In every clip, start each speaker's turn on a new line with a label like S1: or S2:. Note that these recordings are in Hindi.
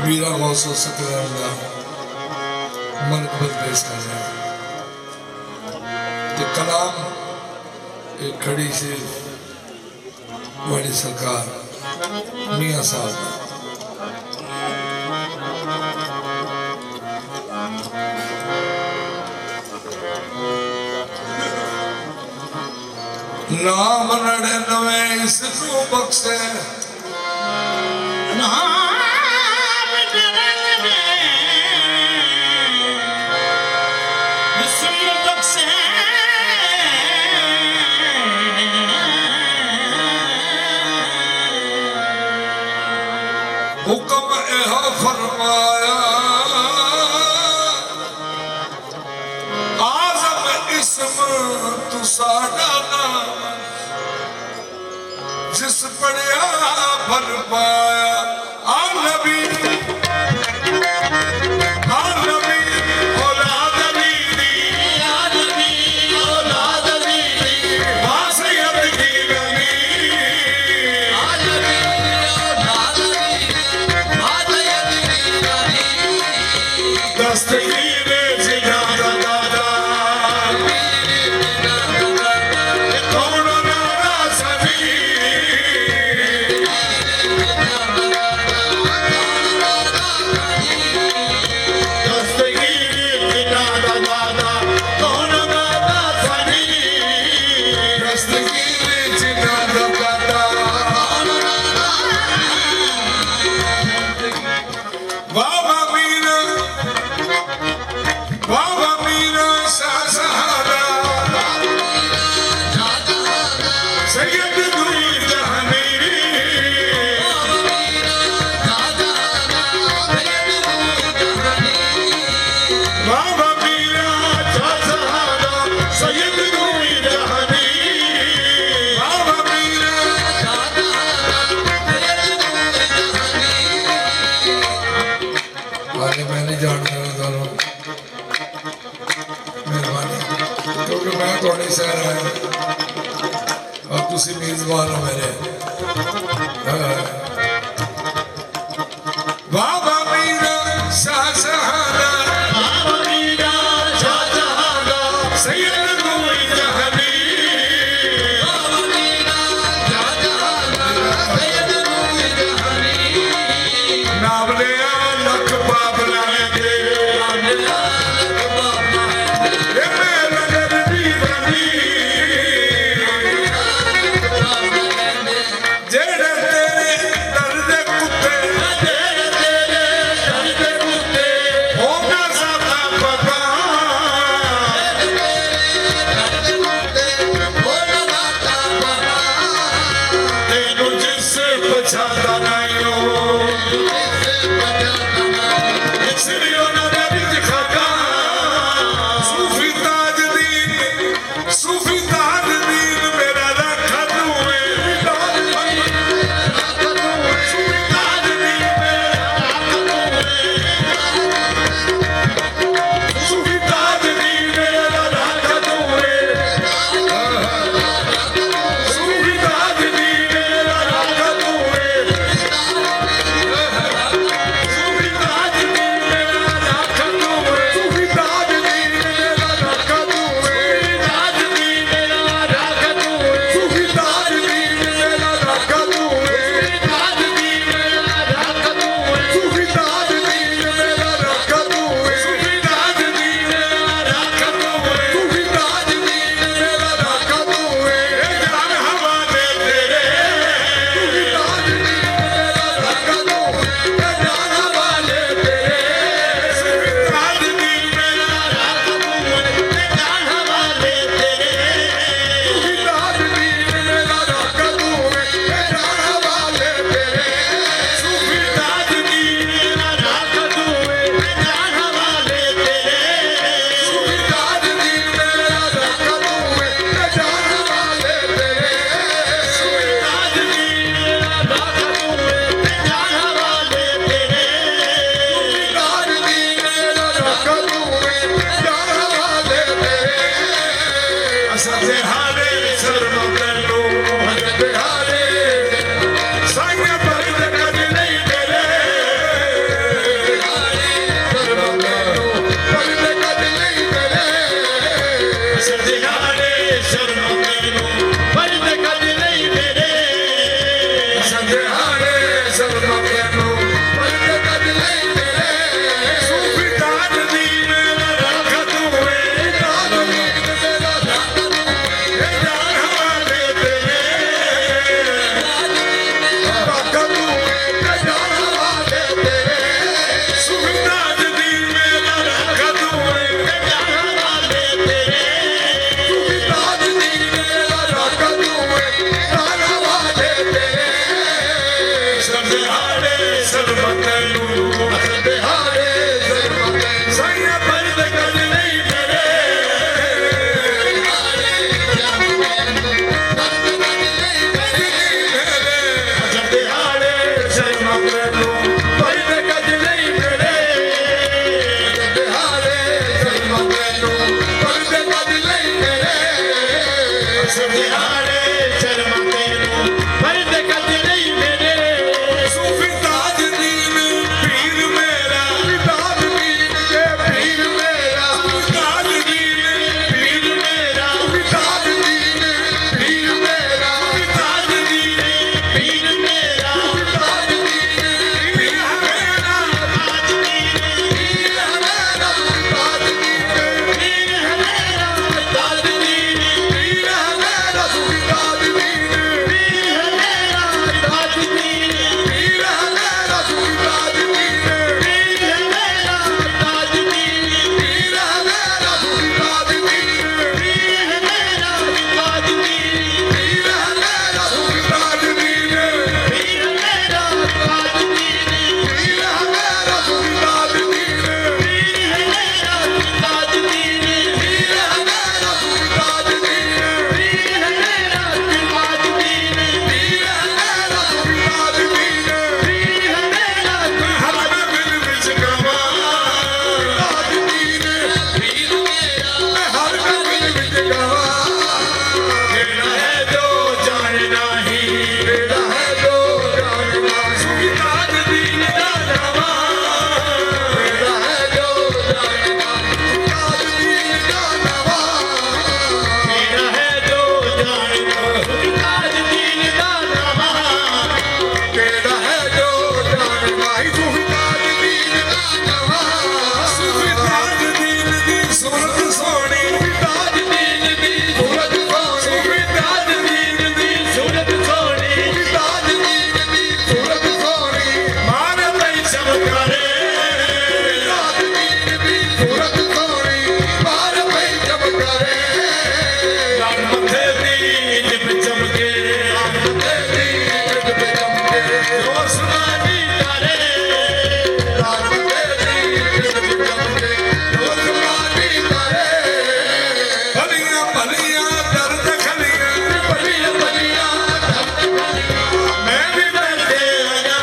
S1: मीरा गौसो सतराम दा मनकबत पेश कर रहे हैं तो कलाम एक खड़ी से बड़ी सरकार मियाँ साहब नाम 99 इसको बख्शे हुक्म यह फरमाया आज़म इस्म तू साडा नाम जिस पढ़िया भर पाया आ नबी क्योंकि मैं थोड़ी शहर आया और तुसी मेजबान हो मेरे बाबा मीरा शाह सहारा बाबा मीरा शाह सहारा सैयद कोई जहानी बाबा मीरा शाह सहारा सैयद कोई जहानी नाम ले लख बाबला के नाम ले लख बाबला
S2: शर्म तेनू फर्ज कद नहीं मेरे
S1: संध्यारे शर्म तेनू फर्ज कद नहीं मेरे
S2: सूफी ताज दीन रख तू जान मेरा रख तू जान हवाले तेरे रख तू जान हवाले तेरे सूफी ताज दीन मेरा रख तू जान हवाले तेरे
S1: सूफी ताज दीन मेरा रख तू जान हवाले तेरे
S2: संध्यारे शर्म तेनू
S1: संध्यारे शर्म तेनू
S2: सैया फर्ज कद नहीं मेरे संध्यारे शर्म तेनू फर्ज कद नहीं मेरे
S1: संध्यारे शर्म तेनू फर्ज कद नहीं मेरे
S2: संध्यारे शर्म तेनू फर्ज कद नहीं मेरे सूफी ताज दीन पीर मेरा
S1: ताज दीन के पीर मेरा
S2: ताज दीन पीर मेरा
S1: ताज दीन पीर मेरा
S2: ताज दीन पीर मेरा
S1: ताज दीन
S2: पीर मेरा ताज दीन
S1: पीर मेरा ताज दीन
S2: पीर मेरा ताज दीन
S1: पीर मेरा सूफी ताज दीन
S2: पीर मेरा ताज दीन
S1: पीर मेरा सूफी ताज दीन
S2: पीर मेरा ताज दीन
S1: पीर मेरा सूफी ताज दीन
S2: पीर मेरा ताज दीन
S1: पीर मेरा सूफी ताज दीन
S2: पीर मेरा ताज दीन
S1: पीर मेरा सूफी ताज दीन
S2: पीर मेरा ताज दीन
S1: पीर मेरा सूफी ताज दीन
S2: पीर मेरा ताज दीन
S1: पीर मेरा सूफी ताज दीन
S2: पीर मेरा हर दिल विच गवा
S1: ताज दीन पीर मेरा मैं हर दिल विच गवा
S2: केड़ा है जो जानना ही
S1: तेरा है जो जानना
S2: सूफी ताज दीन दा नवा
S1: तेरा है जो जानना ताज दीन का नवा
S2: केड़ा है जो जानना सूफी ताज दीन दा नवा
S1: तेरा है जो जानना ही सूफी ताज दीन का नवा
S2: सूफी ताज दीन दी सूरत सोहनी
S1: ताज दीन दी सूरत सोहनी
S2: सूफी ताज दीन दी सूरत सोहनी
S1: ताज दीन दी सूरत सोहनी
S2: मार पई चमकारे
S1: ताज दीन दी सूरत सोहनी मार पई चमकारे
S2: लाल मथे दी जिब चमके
S1: तेरी जग पे चमके
S2: रोशनी तारे
S1: लाल तेरी जग पे चमके रोशनी तारे
S2: भलियां भलियां दर्द खलियां
S1: बलिया बलिया
S2: मैं भी डरते आया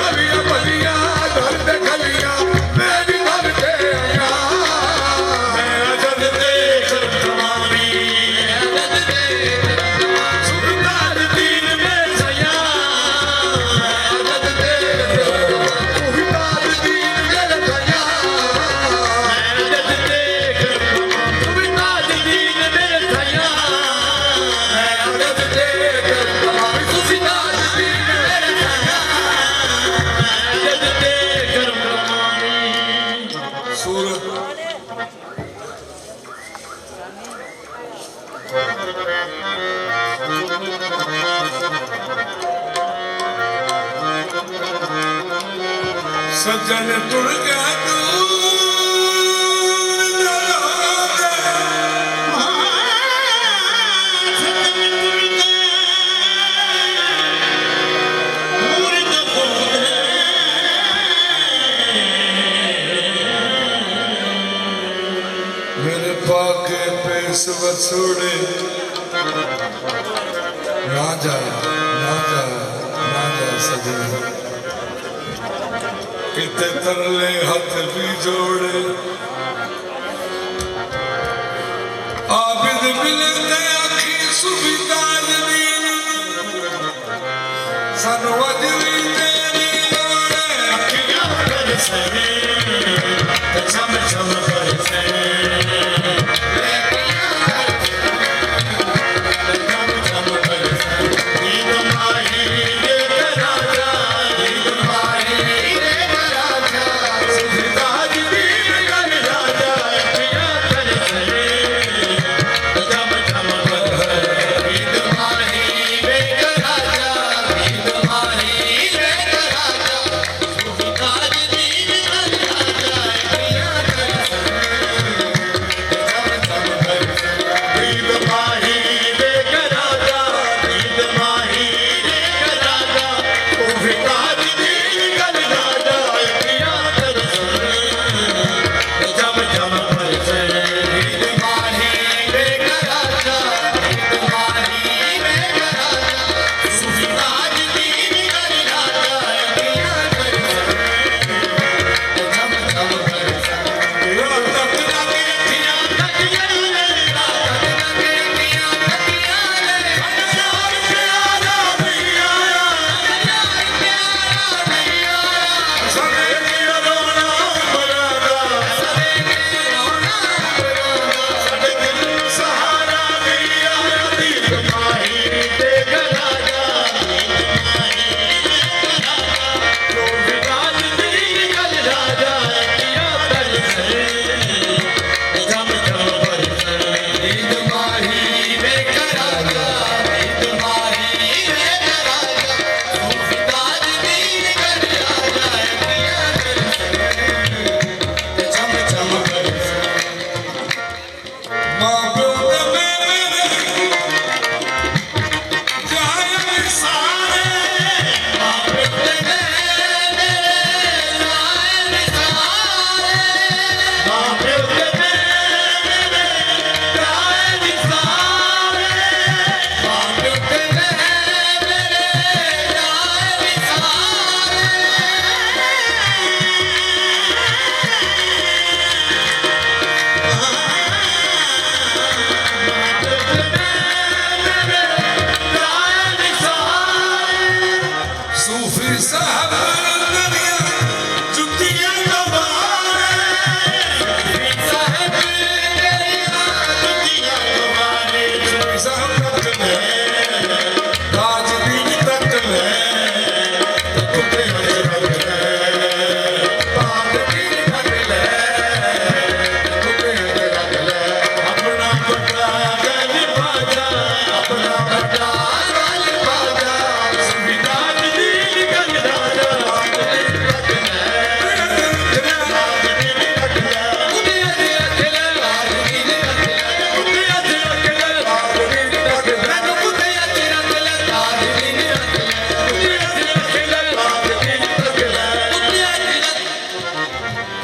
S1: बलिया बलिया दर्द खलिया मैं भी मरते आया
S2: मैं अजद देख कमानी सूफी ताज दीन में सया
S1: आदत तेरे सूफी ताज दीन मेरे सया
S2: मैं अजद देख सूफी ताज दीन में सया
S1: आदत तेरे सूफी ताज दीन मेरे सया
S2: अजद देख कमानी
S1: सूरत
S2: सज्जन तुर गया
S1: मेरे पाके पेश वसूड़े ना जा ना जा ना जा सजना कितने तरले हाथ भी जोड़े आबिद मिलते आखी सुबी ताज दीन सानू अज भी तेरी लोड़ है।
S2: अखियां कर सने छम छम कर सने साहब तक ले ताजदीन तक ले कुत्ते रख ले ताजदीन तक ले कुत्ते रख ले अपना बड़ा गल बाजा अपना बड़ा गल बाजा संविधान दीन गल राजा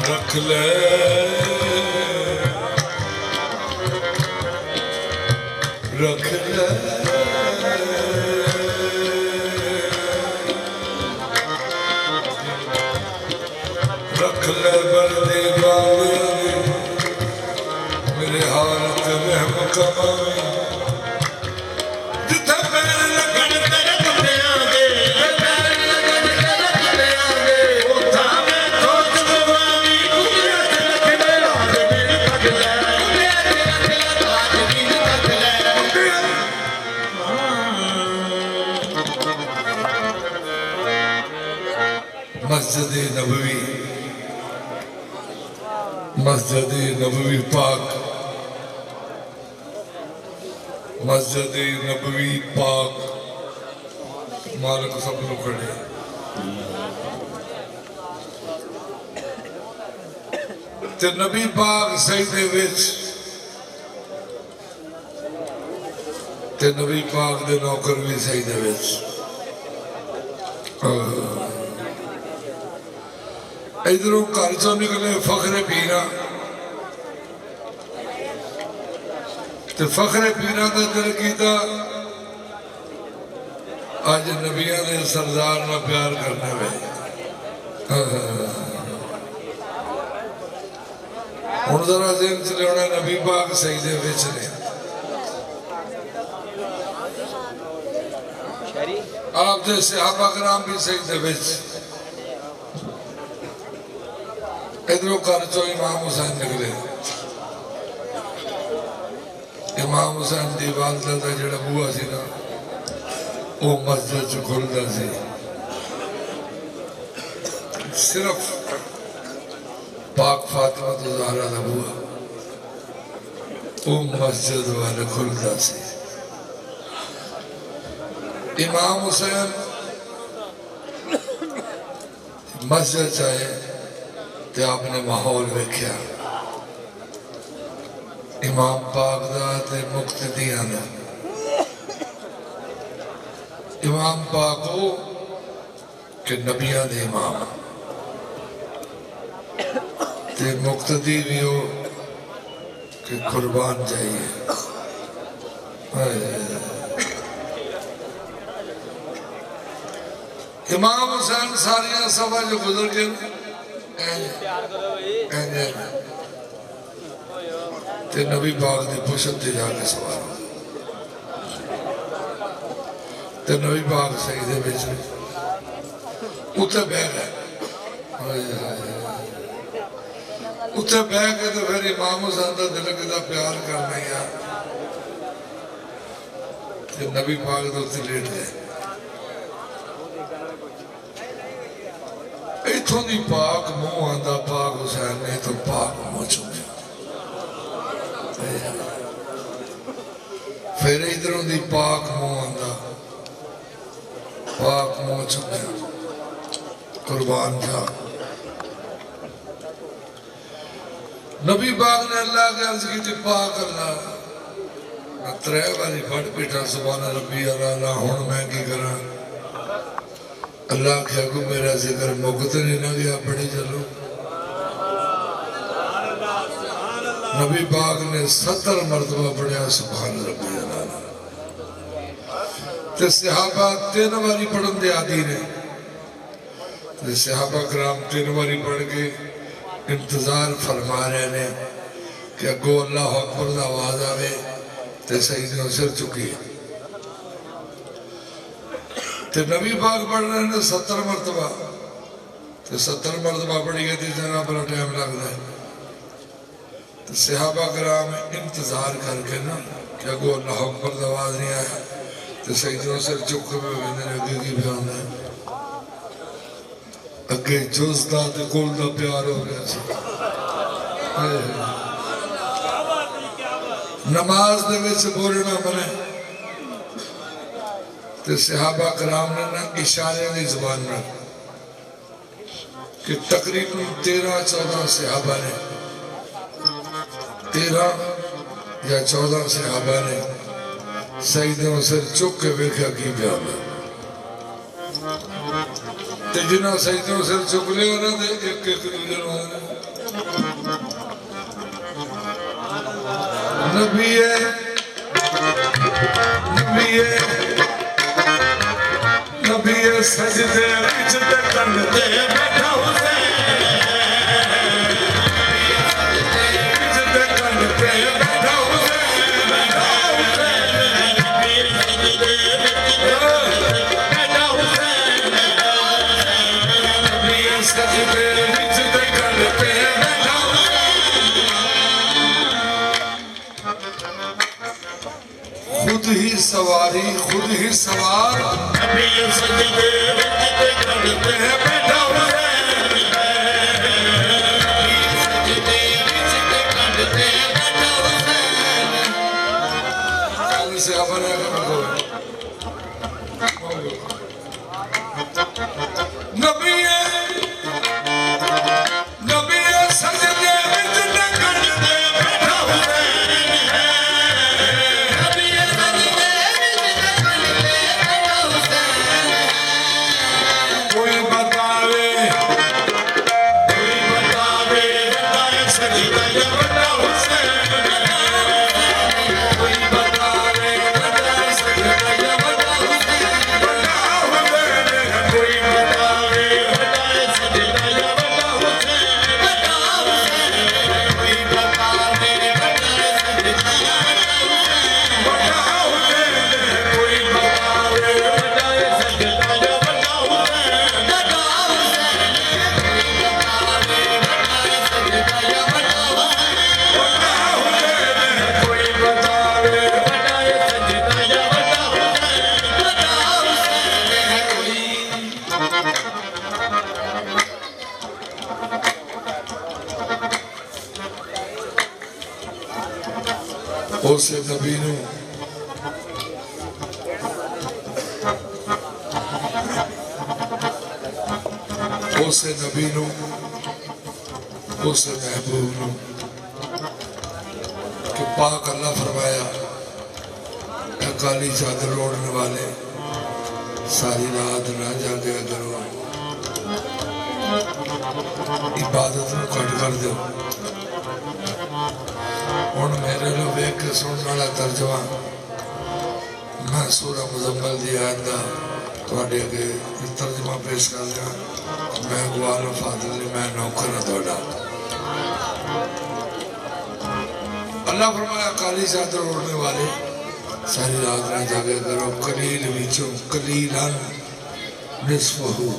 S2: रख ले रख ले रख ले बरदे बाबे मेरे हालत रहम कमावे जिथे पैर लगन तेरे कुत्तियां दे पैर लगन तेरे कुत्तियां दे उठा मैं सोच गवावी कुत्तियां ते रख ले ताजदीन तक ले कुत्तियां ते रख ले ताजदीन तक ले
S1: मस्जिद नबवी मस्जिद नबवी पाक मस्जिद नबवी पाक मालिक सब लोग खड़े ते नबी पाक सजदे विच ते नबी पाक दे नौकर भी सजदे विच इधरों घर चो निकले फखरे पीरा ते फखरे पीरा का दिल कीता अज नबिया ने सरदार ना प्यार करने वे हुण जरा दिन च लिया नबी पाक सजदे विच ने आप दे सहाबा कराम भी सजदे विच इधरों घर चो इमाम हुसैन निकले इमाम हुसैन की वालदा का जो बूहा सी ना वो मस्जिद च खुलता सी सिर्फ पाक फातिमा तो ज़हरा का बूहा वो मस्जिद वाले खुलता सी इमाम हुसैन मस्जिद चाहे ते आपने माहौल वेख्या इमाम पाक दा ते मुक्तदियां दा इमाम पाक हो कि नबियां दे इमाम ते मुक्तदी भी हो कि कुर्बान चाहिए इमाम हुसैन सारिया सभा जो गुजर गए ते नबी पाक दी पुछत ते जाके सवार ते नबी पाक सजदे विच उत्थे बह गए उत्थे बह के तो फिर इमाम हुसैन दा दिल किदा प्यार करना यार ते नबी पाक दे उत्ते लेट गए इथों दी पाक मुंह आंदा पाक हुसैन ने तो पाक मुंह चुमिया फिर इधरों दी पाक मुंह आंदा पाक मुंह चुमिया कुर्बान था नबी पाक ने अल्लाह के अर्ज की पाक अल्लाह मैं 3 बारी पढ़ बैठा सुभान रब्बी अला हुण मैं की करा अल्लाह क्या को मेरा जिक्र मुकत नहीं ना गया पढ़ी चलो नबी पाक ने 70 मरतबा पढ़िया सुभान रब्बी अला ते सहाबा 3 बारी पढ़न दे आदि ने ते सहाबा कराम 3 बारी पढ़ के इंतजार फरमा रहे ने कि अगो अल्लाह अकबर दा आवाज आवे ते सही ने सिर चुकी ते नबी पाक पढ़ रहे हैं 70 मरतबा तो 70 मरतबा पढ़ी गई थी जना बड़ा टाइम लगता है तो सहाबा कराम इंतजार करके ना या गो अल्लाह अकबर दा आवाज नहीं आया तो सईदों सिर चुक के वेंदे ने अगे की बयान है अगे जुज़ दा ते कुल दा प्यार हो गया सी नमाज दे विच बोलना बने ते सहाबा कराम ने ना इशारे की जुबान में कि तकरीबन 13-14 सहाबा ने 13 या 14 सहाबा ने सईदों सिर चुक के वेख्या की बयान है ते जिन्होंने सईदों सिर चुक लिया उन्होंने एक एक नबी है नबी है नबी है सजदे विच ते कंधे बैठा हुसैन विच ते कंधे बैठा हुसैन बैठा हुसैन नबी सजदे विच बैठा हुसैन नबी सजदे विच ते कंधे बैठा खुद ही सवारी खुद ही सवार नबी सजदे विच ते कंधे बैठा हुसैन नबी सजदे विच ते कंधे बैठा हुसैन काली से अपने नबी नबी सजदे विच ते कंधे बैठा कोई बतावे सजदा या बड़ा हुसैन कोई बतावे सजदा या बड़ा हुसैन बड़ा हुसैन कोई बतावे सजदा या बड़ा हुसैन बड़ा हुसैन कोई बतावे सजदा या बड़ा हुसैन कोई बतावे सजदा या बड़ा हुसैन बड़ा हुसैन कोई बतावे सजदा या बड़ा हुसैन बड़ा हुसैन उसे नबी नू उसे नबी नू उसे महबूब नू कि पाक अल्लाह फरमाया काली चादर ओढ़ने वाले सारी रात ना जागया करो इबादत नू कट कर दो हुण मेरे लो वेख के सुनने वाला तर्जमा मैं सूरह मुज़म्मिल दी आयत दा तुहाडे अगे तर्जमा पेश कर दिया मैं गुआल फादिल मैं नौकर हां तुहाडा अल्लाह फरमाया काली चादर ओढ़ने वाले सारी रात ना जागे करो कलील विचों कलीलन निस्फहु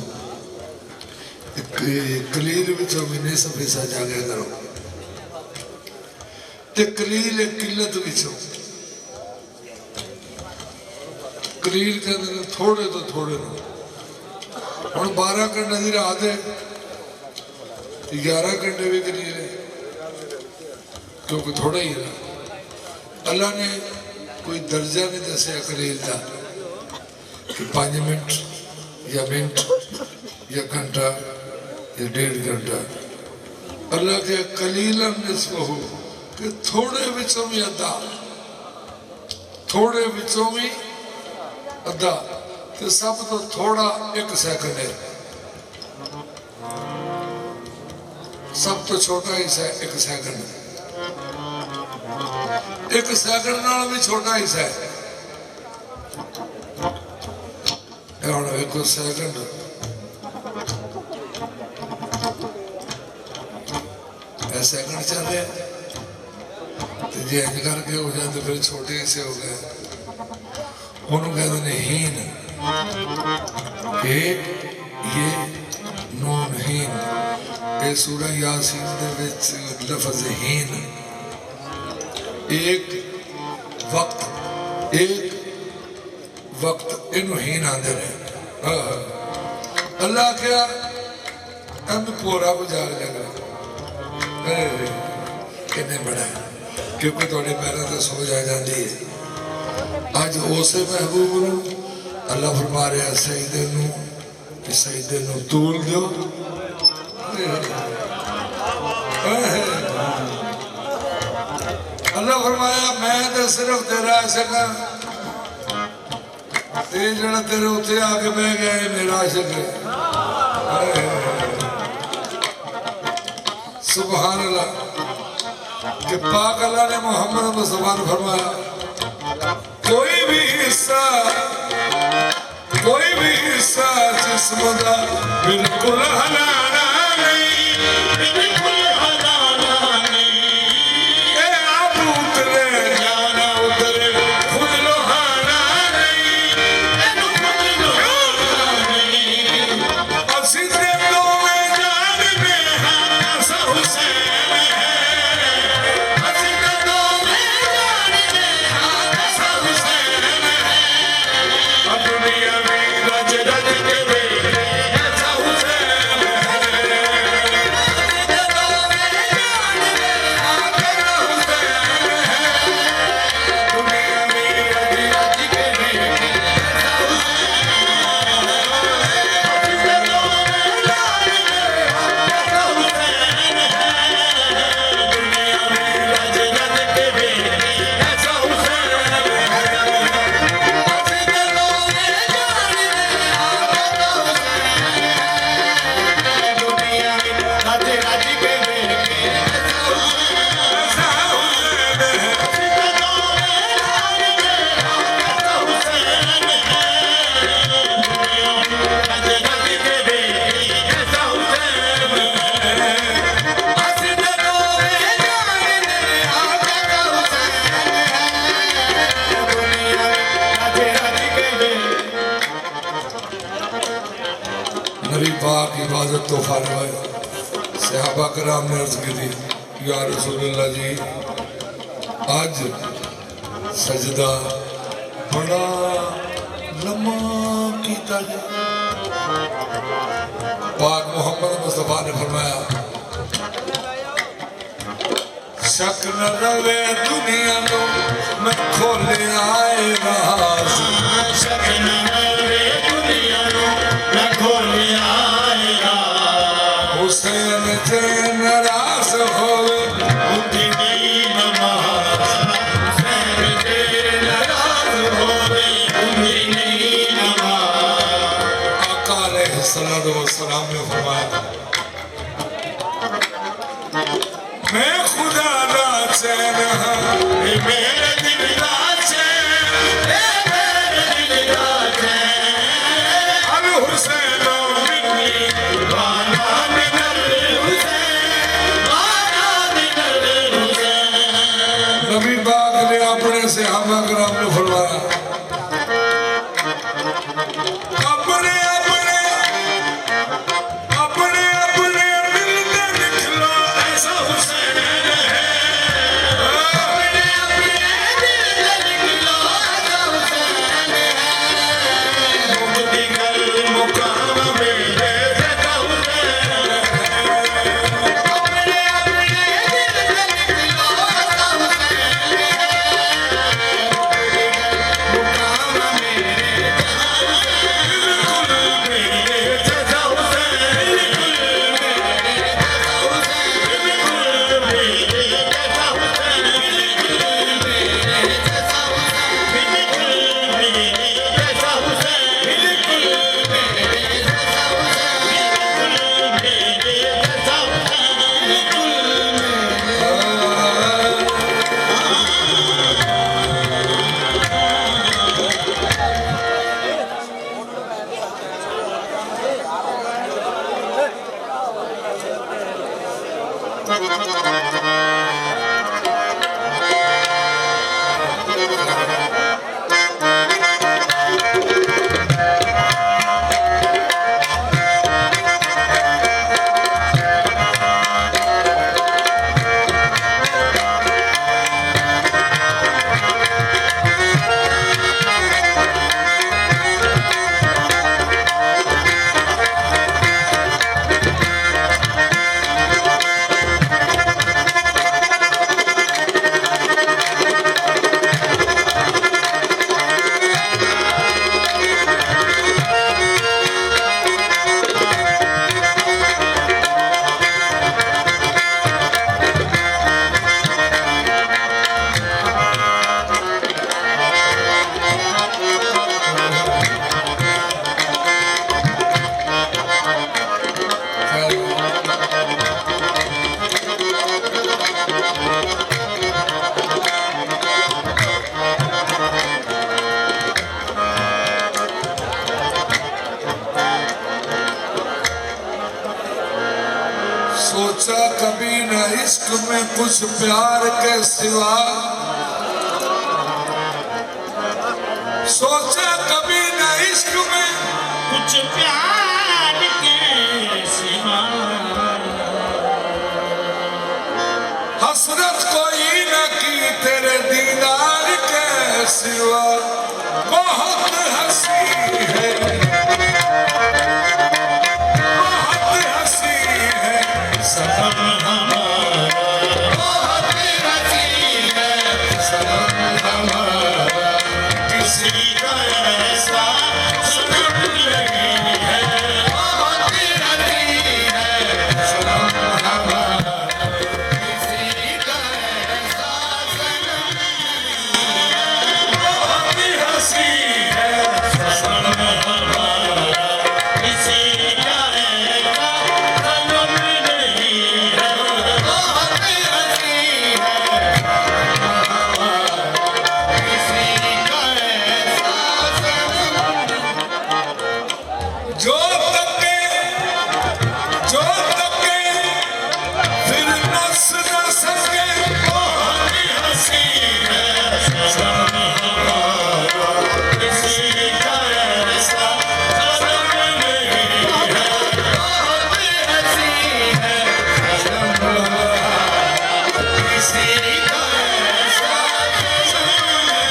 S1: कलील विचों भी निस्फ हिस्सा जागे करो ते कलील किल्लत विचों कलील कहते हैं थोड़े तो थोड़े ना हुण 12 घंटे की रात है 11 घंटे भी कलील है क्योंकि थोड़ा ही है अल्लाह ने कोई दर्जा नहीं दसिया कलील का कि 5 मिनट या मिनट या घंटा या 1.5 घंटा अल्लाह के कलीलन निस्फहु कि थोड़े विचों भी अद्धा थोड़े विचों भी अद्धा तो सब तो थोड़ा 1 सेकंड है सब तो छोटा ही 1 सेकंड 1 सेकंड नाल भी छोटा हिस्सा है हुण वेखो सेकंड सेकंड चल रहे जे इंज करके हो जाते फिर छोटे हिस्से हो गए उन्होंने कहते हैं हीन ये नून हीन ये सूरह यासीन दे विच लफ्ज़ हीन एक वक्त एक वक्त इनू हीन आते ने अल्लाह क्या तब पूरा गुजार लगा कितने बड़ा है क्योंकि थोड़े पैरों से सो जा जाती है अज उस महबूब नू अल्लाह फरमा रहा सईदे नू कि सईदे नू तूल दो अल्लाह फरमाया मैं तो सिर्फ तेरा आशिक हाँ जरा तेरे उत्थे आके बह गया मेरा आशिक है सुभान अल्लाह कि पाक अल्लाह ने मोहम्मद मुस्तफा ने फरमाया कोई भी हिस्सा जिस्म दा बिल्कुल हलाना नहीं बिल्कुल हलाना नहीं ए आप उतरे जाना उतरे खुद लोहाना नहीं एनु खुद लोहाना नहीं असी ते दोवें जान में हासा हुसैन है असी ते दोवें जान में हासा हुसैन है दुनिया में रज रज के बेटे ऐसा हुसैन है दुनिया में रज रज के बेटे ऐसा नबी पाक इबादत तो फरमाए सहाबा कराम ने अर्ज की थी या रसूलुल्लाह जी आज सजदा बड़ा लम्मा कीता जी पाक मोहम्मद मुस्तफा ने फरमाया शक न रवे दुनिया नो मैं खोले आए राज शक न रवे दुनिया नो मैं खोले आए राज हुसैन जे नाराज होवे उठी नहीं नमाज हुसैन जे नाराज होवे उठी नहीं नमाज आका अलैहिस्सलातु वस्सलाम ने फरमाया मैं खुदा दा चैन हाँ मेरे दिल दा चैन मेरे दिल दा चैन अल हुसैन मिन्नी वाला मिनल हुसैन वाला मिनल हुसैन नबी पाक ने अपने सहाबा कराम ने फरमाया अपने अपने अपने अपने दिल में निकलो ऐसा हुसैन सोचा कभी न इश्क में कुछ प्यार के सिवा, सोचा कभी न इश्क में
S2: कुछ प्यार के सिवा,
S1: हसरत कोई न की तेरे दीदार के सिवा। बहुत हंसी है, बहुत हंसी है सनम हमारा, बहुत हंसी है सनम हमारा, किसी का ऐसा सनम नहीं है। बहुत हंसी है सनम हमारा, किसी का ऐसा सनम नहीं है। बहुत हंसी है सनम हमारा,
S2: किसी का ऐसा सनम नहीं है।
S1: बहुत हंसी है
S2: किसी का ऐसा सनम
S1: जो तके फिर नस न सके।
S2: बहुत हंसी है सनम हमारा, किसी का ऐसा सनम नहीं है। बहुत हंसी है सनम हमारा, किसी का ऐसा सनम नहीं है।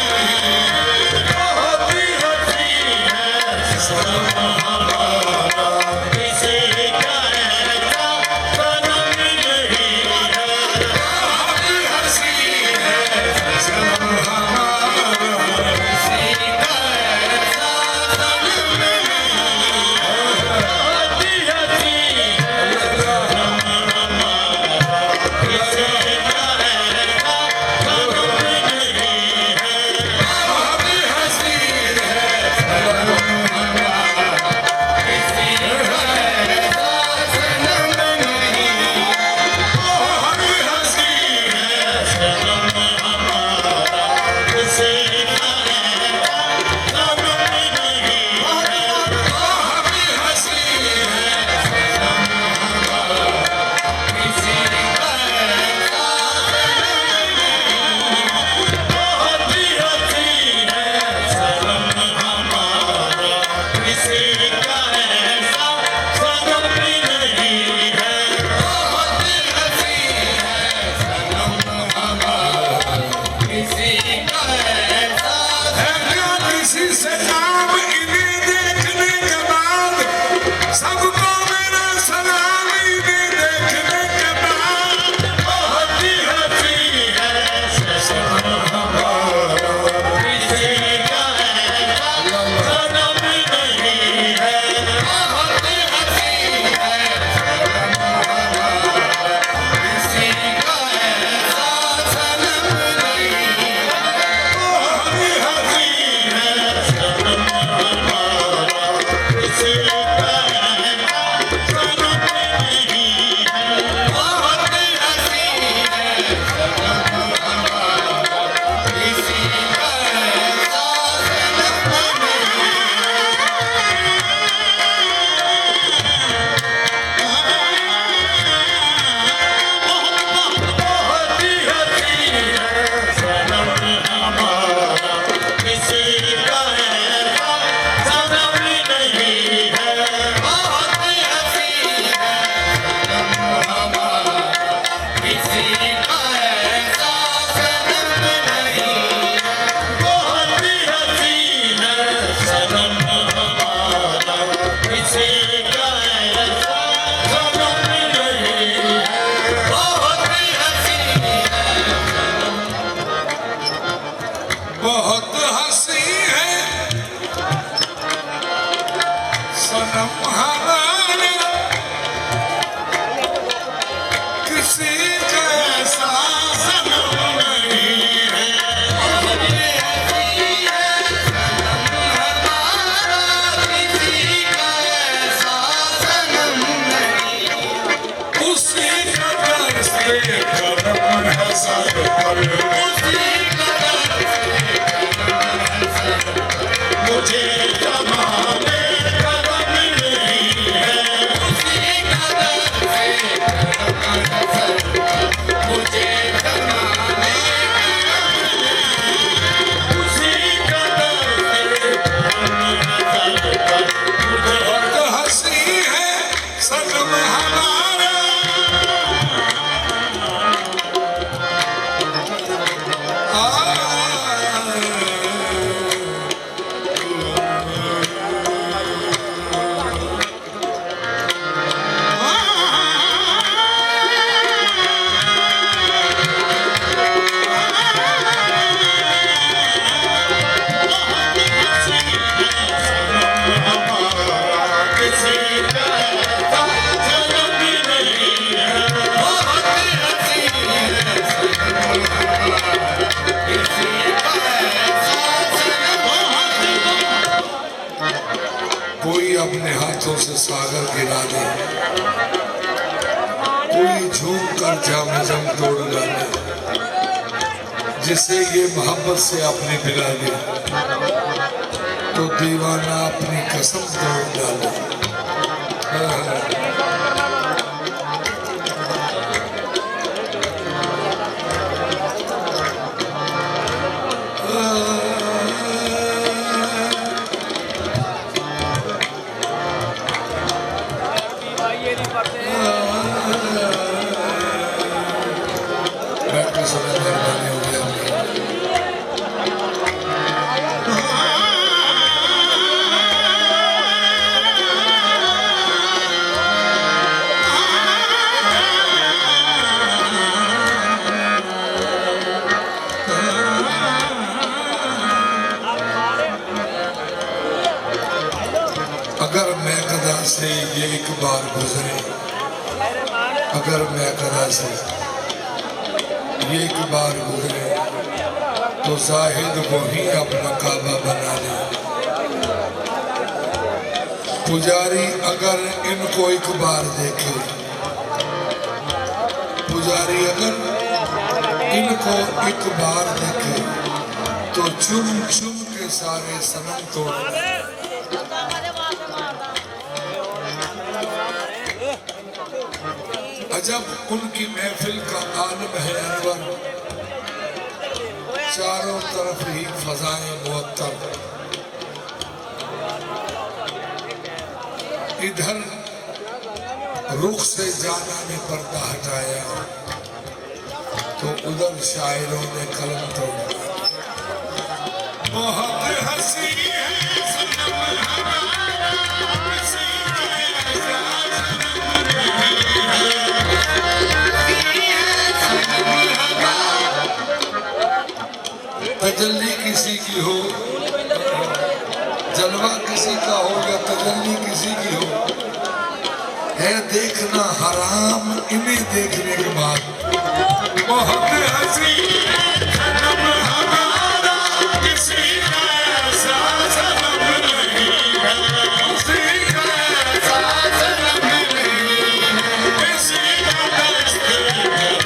S2: बहुत हंसी है सनम हमारा, किसी का ऐसा सनम नहीं है।
S1: बहुत हंसी है सनम हमारा,
S2: किसी का ऐसा सनम नहीं है। बहुत हंसी है सनम हमारा, किसी का ऐसा सनम नहीं है।
S1: बहुत हंसी है सनम हमारा,
S2: किसी का ऐसा सनम नहीं है।
S1: बहुत हंसी है
S2: सनम हमारा, किसी का ऐसा सनम नहीं है।
S1: बहुत हंसी है
S2: सनम हमारा, किसी का ऐसा सनम नहीं है। बहुत हंसी है सनम हमारा, किसी का ऐसा सनम नहीं है। बहुत हंसी है सनम हमारा, किसी का ऐसा
S1: है क्या किसी से काम इन्हें देखने के बाद, सबको मेरा सलाम इन्हें देखने के बाद।
S2: बहुत हंसी है सनम हमारा, किसी का ऐसा सनम नहीं है। बहुत हंसी है सनम हमारा, किसी का ऐसा सनम नहीं है। बहुत हंसी है सनम हमारा, किसी का ऐसा सनम नहीं है। बहुत हंसी है सनम हमारा, किसी का ऐसा सनम बहुत हंसी है सनम हमारा, किसी का ऐसा सनम नहीं है। बहुत हंसी है सनम हमारा, किसी का ऐसा सनम नहीं है। बहुत हंसी है सनम हमारा, किसी का ऐसा सनम नहीं है। बहुत हंसी
S1: बहुत हंसी है सनम हमारा, किसी का ऐसा
S2: सनम नहीं है। बहुत हंसी है सनम हमारा, किसी का ऐसा सनम नहीं है।
S1: उसी कदर से करम है सर पर,
S2: उसी कदर से मुझे जमाने का गम नहीं है। उसी कदर से
S1: अपने हाथों से सागर गिरा दे, कोई झूम कर जामे जम तोड़ डाले, जिसे ये मोहब्बत से अपनी पिला दे, तो दीवाना अपनी कसम तोड़ डाले। बैठने समय मेहरबानी हो गया। अगर मैं कदा से ये एक बार गुजरे, अगर मैं कदा से ये एक बार गुजरे, तो जाहिद को ही अपना काबा बना ले। पुजारी अगर इनको एक बार देखे, पुजारी अगर इनको एक बार देखे, तो चुम चुम के सारे सनम तोड़ दे। अजब उनकी महफिल का आलम है अनवर, चारों तरफ ही फजाएं मुअत्तर, इधर रुख से जाना ने पर्दा हटाया, तो उधर शायरों ने कलम तोड़ा। बहुत हंसी है सनम हमारा, किसी का एहसास तजल्ली किसी की हो, जलवा किसी का हो या तजल्ली किसी की हो, है देखना हराम इन्हें देखने के बाद। बहुत हंसी सनम हमारा, किसी का एहसास हम नहीं है, किसी का एहसास हम नहीं है, किसी का दस्त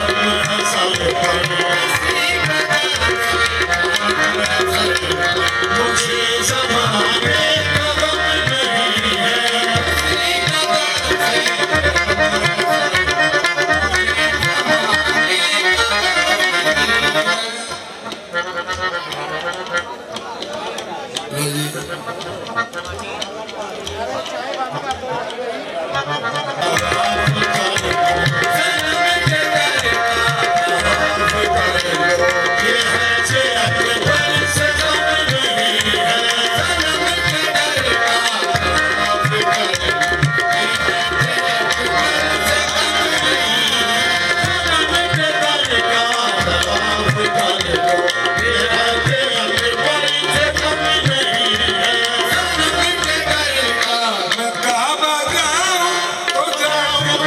S1: हम हंसल पर, मुझे ज़माने का गम नहीं है। मैं काबा जाऊं तो जाऊं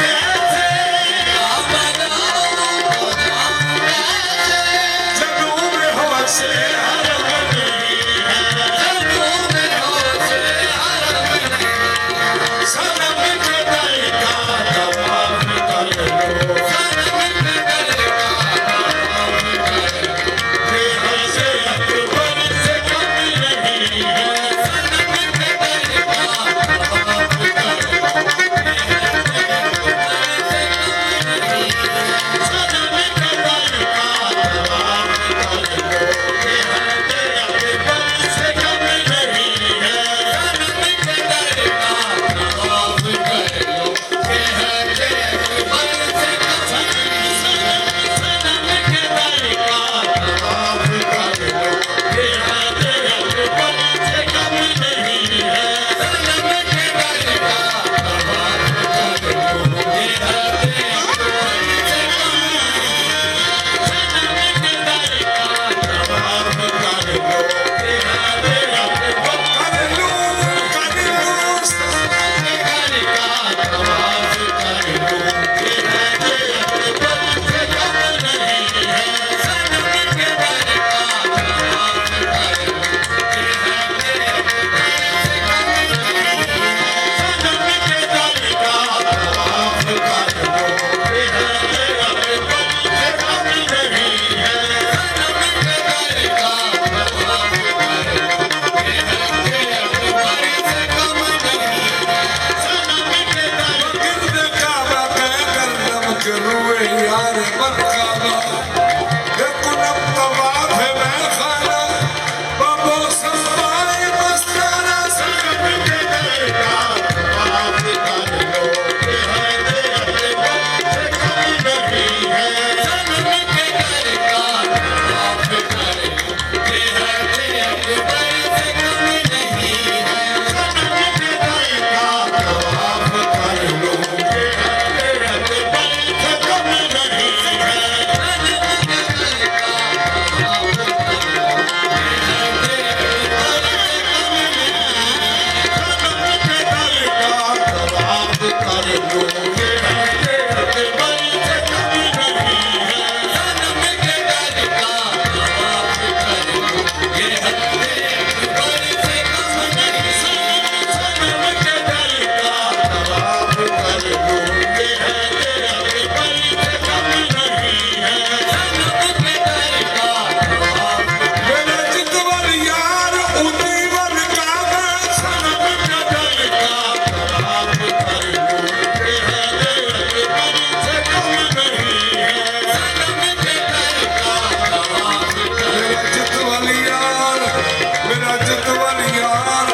S1: मेरा जितवन यार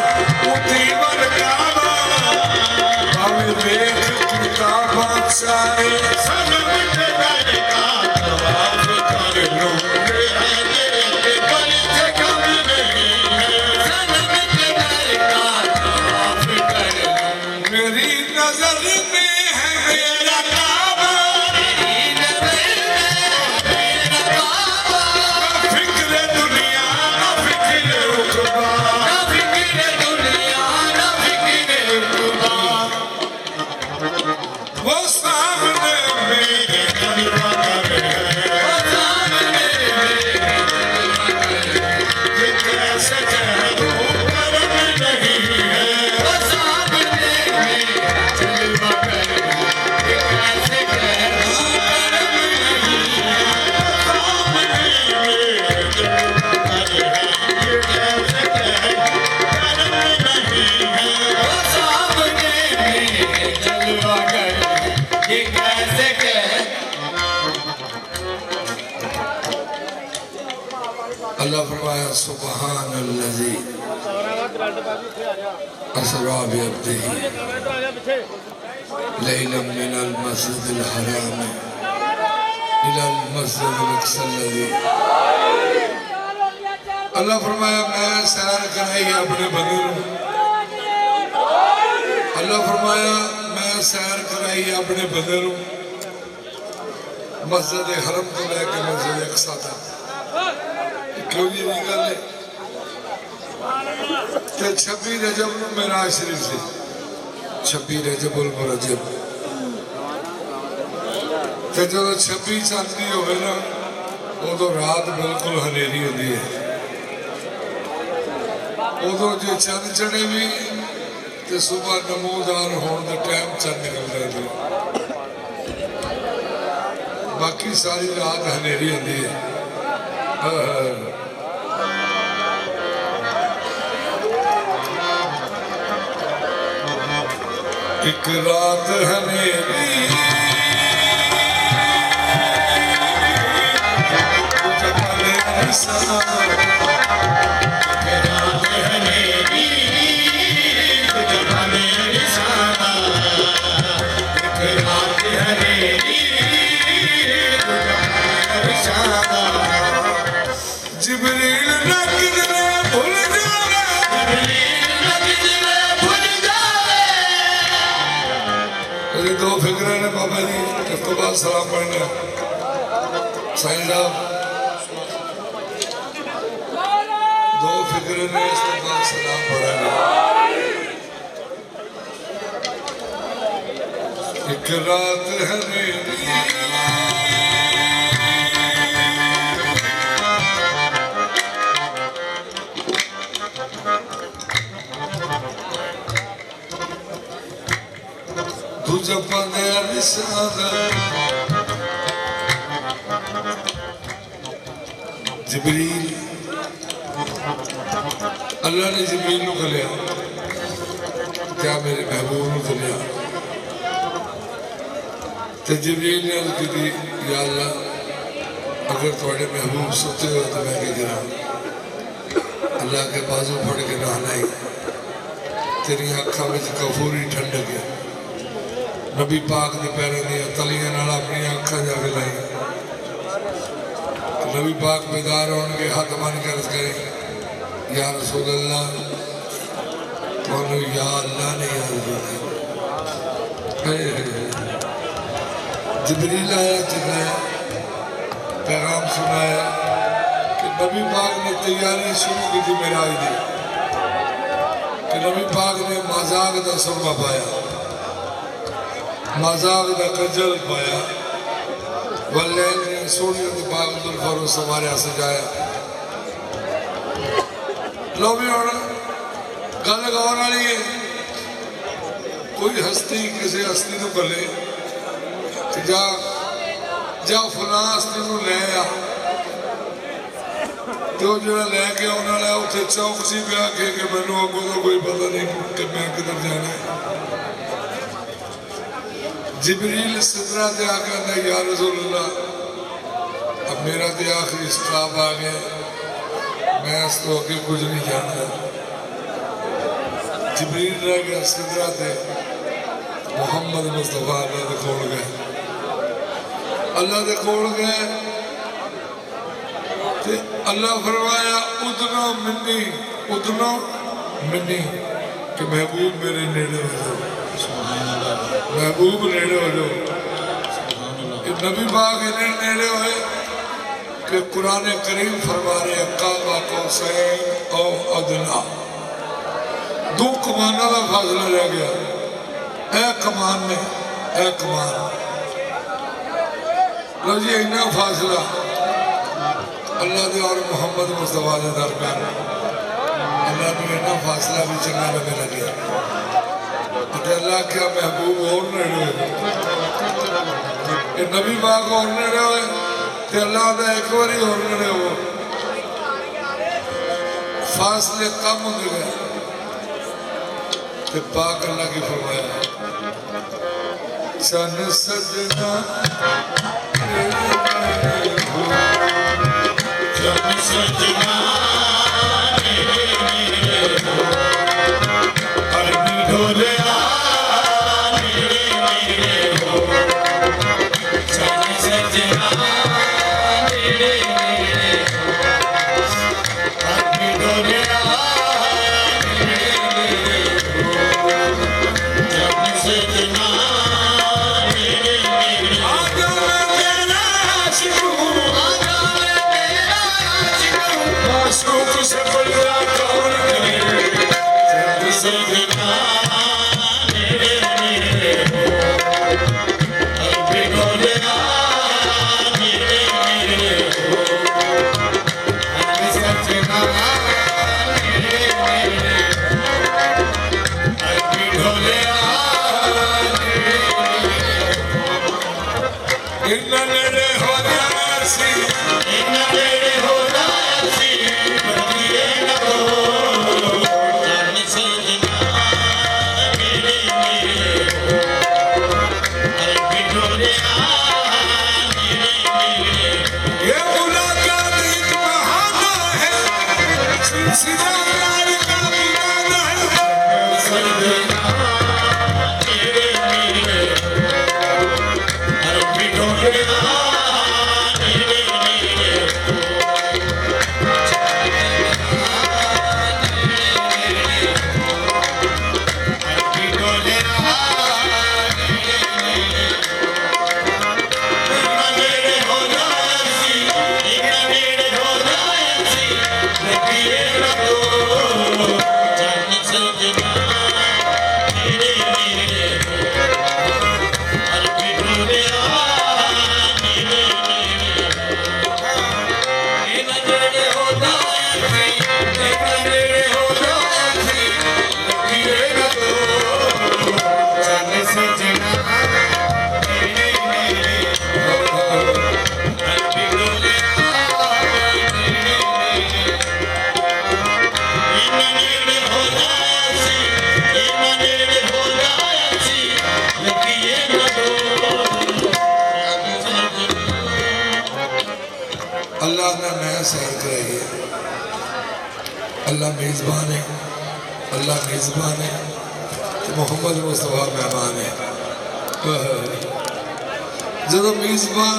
S1: उठी वन काबा हमें देख पिता बादशाह
S2: सन मिटे मेरे का तवाफ कर लो मेरे गली से कम नहीं है सन मिटे मेरे का तवाफ कर लो
S1: मेरी नजर में है मेरा काबा
S2: मेरी नज़र में मेरा काबा
S1: ना फिक्र दुनिया ना फिक्र उकबा
S2: ना फिक्र दुनिया ना फिक्र उक़बा
S1: वो सामने मेरे
S2: कलवा करे वो सामने मेरे ये कैसे कह दूं करम नहीं है वो सामने मेरे कलवा करे ये कैसे कह दूं करम नहीं है वो सामने मेरे कलवा करे ये कैसे कह दूं करम नहीं है वो सामने मेरे कलवा करे ये कैसे कह
S1: अल्लाह फरमाया सुबहान अल्लज़ी असरा बिअब्दिही लैलन मिनल मस्जिदिल हराम इलल मस्जिदिल अक़सा अल्लज़ी अल्लाह फरमाया मैं सैर कराई अपने बंदे नूं अल्लाह फरमाया मैं सैर कराई अपने बंदे नूं मस्जिद हरम तो लैके मस्जिद अक़सा तक क्यों जी नहीं गल है ते 26 रजब नूं मेराज शरीफ से 26 रजबुल मुरज्जब ते जो 26 चांदी होवे ना उदों रात बिल्कुल हनेरी होती है उदों जो चंद चढ़े भी ते सुबह नमोदार होने का टाइम चंद निकलता है बाकी सारी रात हनेरी होती है एक रात हनेरी जमाने निशाना
S2: रात हनेरी जमाने निशाना एक रात हनेरी जमाने निशाना
S1: जिब्रील नक़्द में भूल जावे
S2: जिब्रील नक़्द में भूल जावे
S1: ये दो फिक्र ने बाबा जी इस तो बाद सलाम पढ़ना साईं साहब दो फिक्र ने इस तो बाद सलाम पढ़ना एक रात हनेरी दूजा बंदे निशाना जिब्रील अल्लाह ने जिब्रील को कलिया क्या मेरे महबूब को कलिया तो जिब्रील ने अर्ज़ की थी या अल्लाह अगर थोड़े महबूब सुते हो तो मैं क्या करा अल्लाह के बाजू फड़ के नहलाई तेरी अखा में कफूरी ठंडक है नबी पाक के पैरों दी तलियां नाल अपनी अखा जाके लाई नबी पाक बेदार होने हाथ बन कर अर्ज़ करे या रसूल अल्लाह तुहानू या अल्लाह ने याद किया जिब्रील आया चिल्लाया पैगाम सुनाया कि नबी पाक ने तैयारी शुरू की थी मेराज दी कि नबी पाक ने मजाक का सुरमा पाया मजाक का कजल पाया वल्लैल ने सोनिया के बाग दुल्फर सवारिया सजाया लो भी हुण गल गौर वाली है कोई हस्ती किसी हस्ती को भले जा जा फलां हस्ती को ले आ तो जो लैके आने वाला उत्थे चौकसी पे आके कि मैनू अगों तो कोई पता नहीं कि मैं किधर जाना है जिब्रील सिदरा ते आके कहता या रसूल अल्लाह अब मेरा तो आखिरी स्टाप आ गया मैं इस तो अगे कुछ नहीं जानता। जबरील रह गया सिदरा ते, मुहम्मद मुस्तफा अल्लाह दे कोल गए, अल्लाह दे कोल गए ते अल्लाह फरमाया उदनो मिन्नी कि महबूब मेरे नेड़े हो जाओ, महबूब नेड़े हो जाओ। नबी पाक इन्हें नेड़े हुए कि कुरान करीम फरमा रहे काबा कौसैन औ अदना, दो कमाना का फासला रह गया। ए कमान ने ए कमान, लो जी इन्ना फासला अल्लाह के और मुहम्मद मुस्तफा के दरम्यान। अल्लाह को इन्ना फासला भी चंगा लगे। अल्लाह क्या महबूब और नेड़े हुए, नबी पाक और नेड़े हुए ते अल्लाह का एक बार और नेड़े हो, फासले कम होते गए ते पाक अल्लाह की फरमाया सन सजना अल्लाह ने नया सैर कराई है। अल्लाह मेज़बान है, अल्लाह मेज़बान है तो मुहम्मद मुस्तफा मेहमान है। जो मेज़बान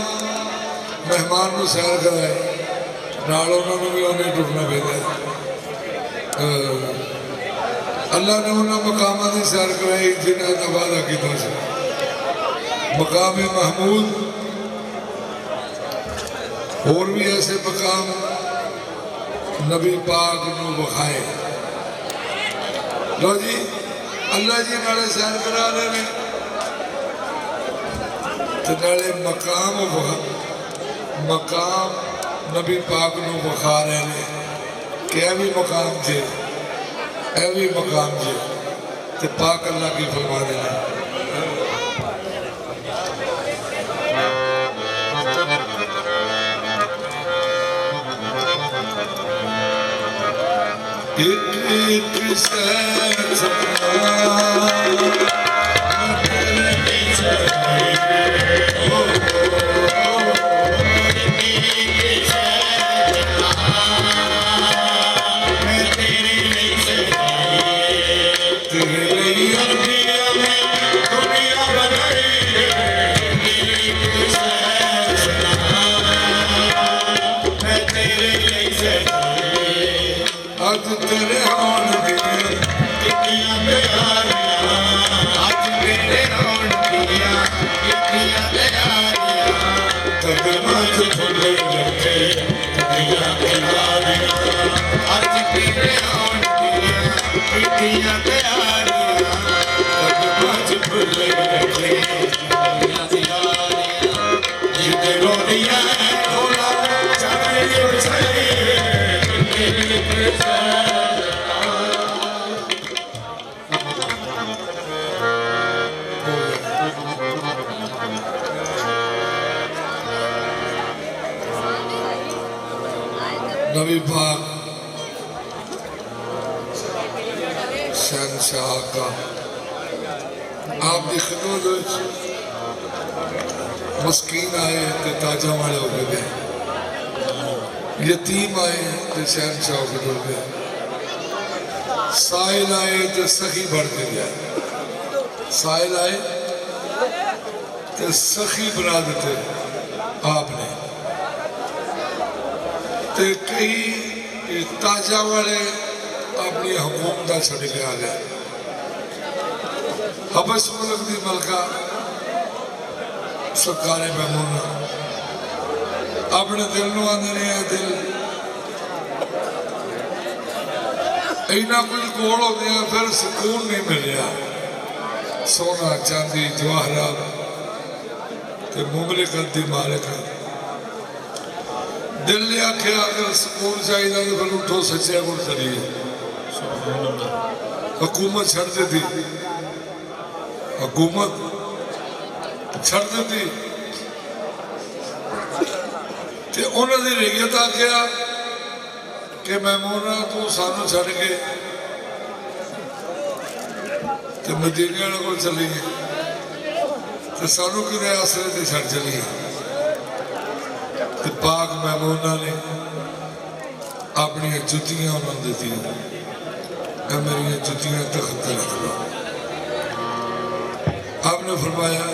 S1: मेहमान को सैर कराए नाल उन्होंने भी उन्हें टुरना पैदा। अल्लाह ने उन्होंने मकामां की सैर कराई जिन्होंने का वादा किया सी। मकाम महमूद और भी ऐसे मकाम नबी पाक नू विखाए। लो जी अल्लाह जी नाले सैर करा रहे हैं तो नाले मकाम नबी पाक नू विखा रहे हैं कि यह भी मकाम जे, यह भी मकाम जे। तो पाक अल्लाह की फरमा रहे हैं एक
S2: फुले रखे दुनिया के यारियां अज पीने आउण कीतियां तैयारियां कदमां च फुले रखे दुनिया के यारियां जिते रोदियां ढोला चाहे उछले
S1: नबी पाक शहंशाह का आप की खिदमत मस्कीन आए तो ताजा वाले हो गए, यतीम आए तो शहंशाह के डर गए, साहिल आए तो सखी बढ़ के गया, साहिल आए तो सखी बना देते आपने। ते कई ताजा वाले अपनी हुकूमत छड़ के आ गए। हबस मुल्क की मलका सरकार महमूना अपने दिल को आंदे ने दिल इना कुछ कोल हो गया, फिर सुकून नहीं मिलिया। सोना चांदी जवाहरात मुमलिकत की मालिक दिल ने आख्या अगर सुकून चाहिए तो फिर उठो सच्चे को चलिए। हुकूमत छड़ दी, हुकूमत छड़ दी ते उन्होंने रैयत आख्या कि मैमूना तू सानू छड़ के ते मदीने वाले को चलीए ते सानू कि आसरे ते छड़ चलीए। ते पाक महमूना ने अपनी जुतियां उन्होंने दी, मेरी जुतियां तख्त रख लो। आपने फरमाया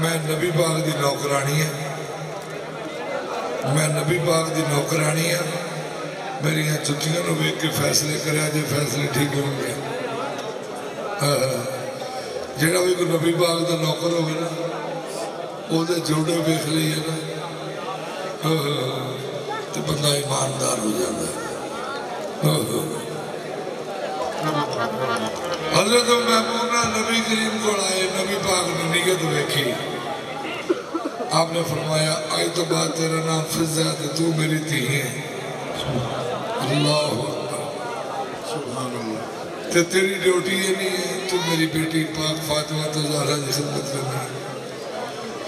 S1: मैं नबी पाक की नौकरानी है, मैं नबी पाक की नौकरानी है, मेरी जुतियां वेख के फैसले करा जो फैसले ठीक होंगे। जोड़ा भी कोई नबी पाक का नौकर हो ना वो जोड़े वेख लीए ना तो बंदा ईमानदार हो जाता है। हजरत महमूना नबी करीम को आए, नबी पाक ने निगत वेखी, आपने फरमाया आज तो बाद तेरा नाम फिजा तो तू मेरी थी है। अल्लाह ते तेरी ड्यूटी ये नहीं है, तू मेरी बेटी पाक फातिमा तो ज़हरा की खिदमत करनी।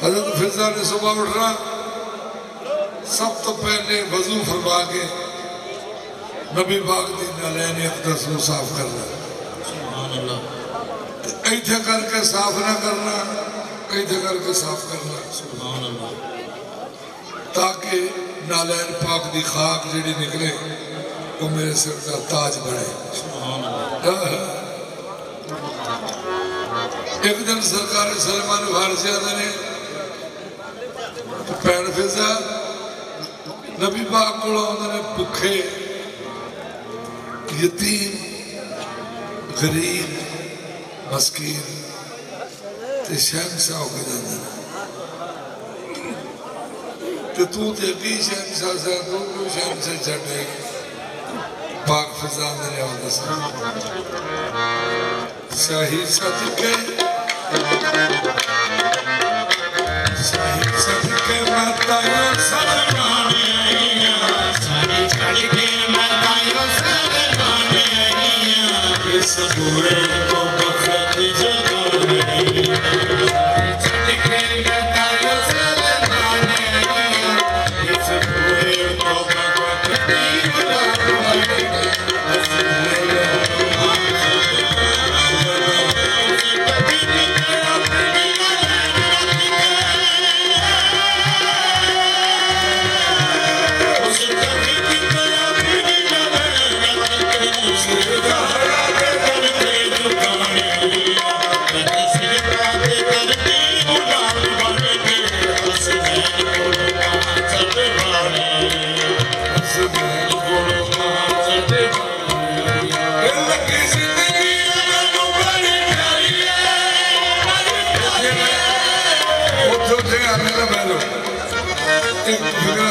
S1: हजरत फिजा ने सुबह उठना सब तो पहले वजू फरमा के नबी पाक की नालैन अक़दस को साफ करना, इथे करके साफ ना करना, इथे करके साफ करना, ताकि नालैन पाक की खाक जी निकले वो मेरे सिर का ताज बने। एक दिन सरकार सलमान फारसी आते ने भैन फिजा नबी पाक को भुखे यतीम गरीब मस्कीन ते शहंशाह हो के जाते ते तू ते अभी शहंशाह से तू क्यों शहंशाह छड़े। पाक फिजा ने शाही सदके शाही सदके माताया सलमाने आईया, शाही सदके माताया सलमाने आईया, इस बुरे को बखत जगाने आईया, सदके माताया सलमाने आईया, इस बुरे को बखत जगाने आईया। एक फिक्र